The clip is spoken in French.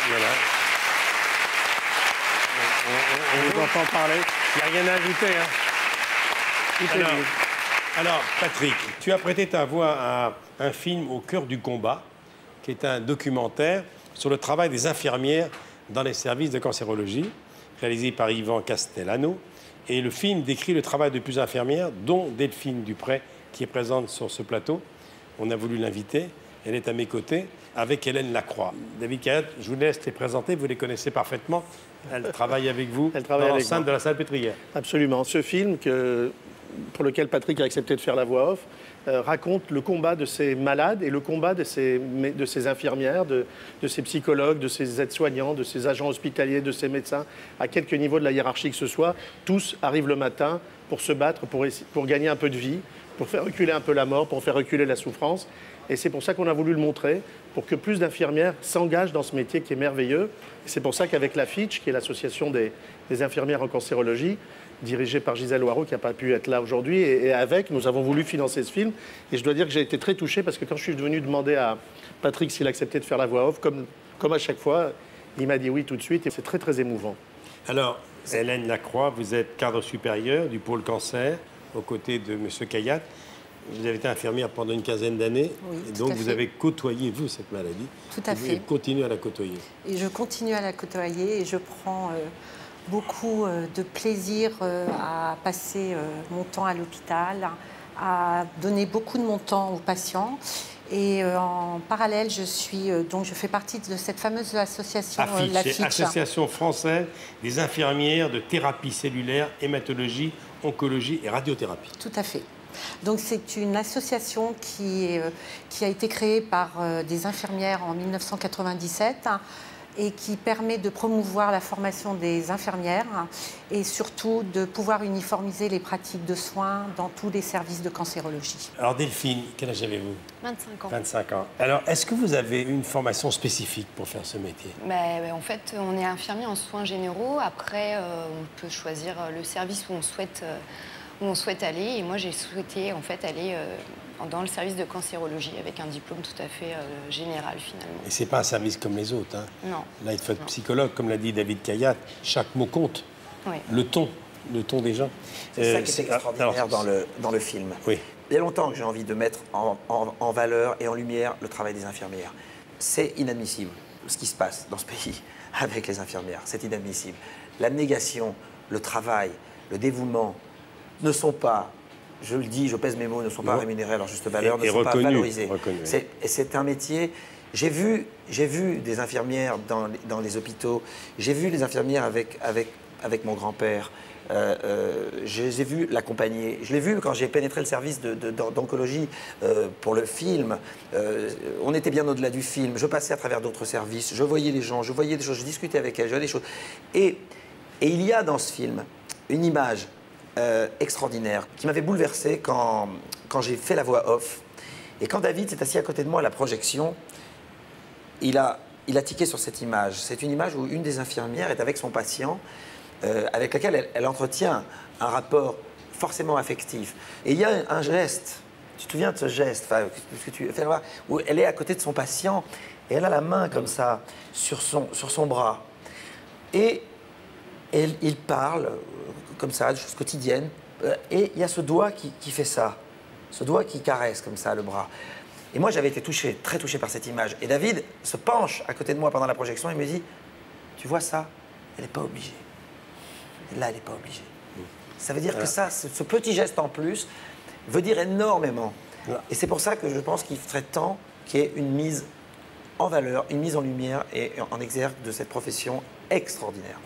Voilà. On vous entend parler. Il n'y a rien à ajouter, hein. Tout est dit. Alors, Patrick, tu as prêté ta voix à un film Au cœur du combat, qui est un documentaire sur le travail des infirmières dans les services de cancérologie, réalisé par Yvan Castellano. Et le film décrit le travail de plusieurs infirmières, dont Delphine Dupré, qui est présente sur ce plateau. On a voulu l'inviter. Elle est à mes côtés, avec Hélène Lacroix. David Kayat, je vous laisse les présenter, vous les connaissez parfaitement. Elle travaille avec vous dans l'enceinte de la Salpêtrière. Absolument. Ce film, pour lequel Patrick a accepté de faire la voix off, raconte le combat de ces malades et le combat de ces infirmières, de ces psychologues, de ces aides-soignants, de ces agents hospitaliers, de ces médecins, à quelque niveau de la hiérarchie que ce soit. Tous arrivent le matin pour se battre, pour gagner un peu de vie, pour faire reculer un peu la mort, pour faire reculer la souffrance. Et c'est pour ça qu'on a voulu le montrer, pour que plus d'infirmières s'engagent dans ce métier qui est merveilleux. Et c'est pour ça qu'avec la FITCH, qui est l'association des infirmières en cancérologie, dirigée par Gisèle Loireau, qui n'a pas pu être là aujourd'hui, et avec, nous avons voulu financer ce film. Et je dois dire que j'ai été très touché, parce que quand je suis venu demander à Patrick s'il acceptait de faire la voix off, comme à chaque fois, il m'a dit oui tout de suite, et c'est très très émouvant. Alors, Hélène Lacroix, vous êtes cadre supérieur du pôle cancer, aux côtés de M. Kayat. Vous avez été infirmière pendant une quinzaine d'années, oui, et donc vous avez côtoyé, vous, cette maladie. Tout à fait. Et vous continuez à la côtoyer. Et je continue à la côtoyer et je prends beaucoup de plaisir à passer mon temps à l'hôpital, à donner beaucoup de mon temps aux patients. Et en parallèle, je fais partie de cette fameuse association, la FITCH. Association française des infirmières de thérapie cellulaire, hématologie, oncologie et radiothérapie. Tout à fait. Donc c'est une association qui a été créée par des infirmières en 1997 et qui permet de promouvoir la formation des infirmières et surtout de pouvoir uniformiser les pratiques de soins dans tous les services de cancérologie. Alors Delphine, quel âge avez-vous? 25 ans. 25 ans. Alors, est-ce que vous avez une formation spécifique pour faire ce métier? En fait, on est infirmier en soins généraux. Après, on peut choisir le service où on souhaite aller. Et moi, j'ai souhaité en fait aller dans le service de cancérologie avec un diplôme tout à fait général finalement. Et c'est pas un service comme les autres, hein? Non. Là, il faut être psychologue, comme l'a dit David Kayat. Chaque mot compte. Oui. Le ton des gens. C'est ça qui est extraordinaire dans le film. Oui. Il y a longtemps que j'ai envie de mettre en valeur et en lumière le travail des infirmières. C'est inadmissible ce qui se passe dans ce pays avec les infirmières. C'est inadmissible. La négation, le travail, le dévouement ne sont pas, je le dis, je pèse mes mots, ne sont pas rémunérés à leur juste valeur, ne sont pas valorisés. Et c'est un métier. J'ai vu des infirmières dans les hôpitaux, j'ai vu les infirmières avec mon grand-père, j'ai vu l'accompagner. Je l'ai vu quand j'ai pénétré le service d'oncologie pour le film. On était bien au-delà du film. Je passais à travers d'autres services, je voyais les gens, je voyais des choses, je discutais avec elles, je voyais des choses. Et il y a dans ce film une image extraordinaire qui m'avait bouleversé quand j'ai fait la voix off. Et quand David s'est assis à côté de moi à la projection, il a tiqué sur cette image. C'est une image où une des infirmières est avec son patient, avec lequel elle entretient un rapport forcément affectif. Et il y a un geste, tu te souviens de ce geste où elle est à côté de son patient et elle a la main comme ça sur son bras. Et il parle comme ça, de choses quotidiennes. Et il y a ce doigt qui fait ça. Ce doigt qui caresse comme ça le bras. Et moi, j'avais été touché, très touché par cette image. Et David se penche à côté de moi pendant la projection et me dit, tu vois ça, elle n'est pas obligée. Et là, elle n'est pas obligée. Ça veut dire que ça, ce petit geste en plus, veut dire énormément. Et c'est pour ça que je pense qu'il serait temps qu'il y ait une mise en valeur, une mise en lumière et en exergue de cette profession extraordinaire.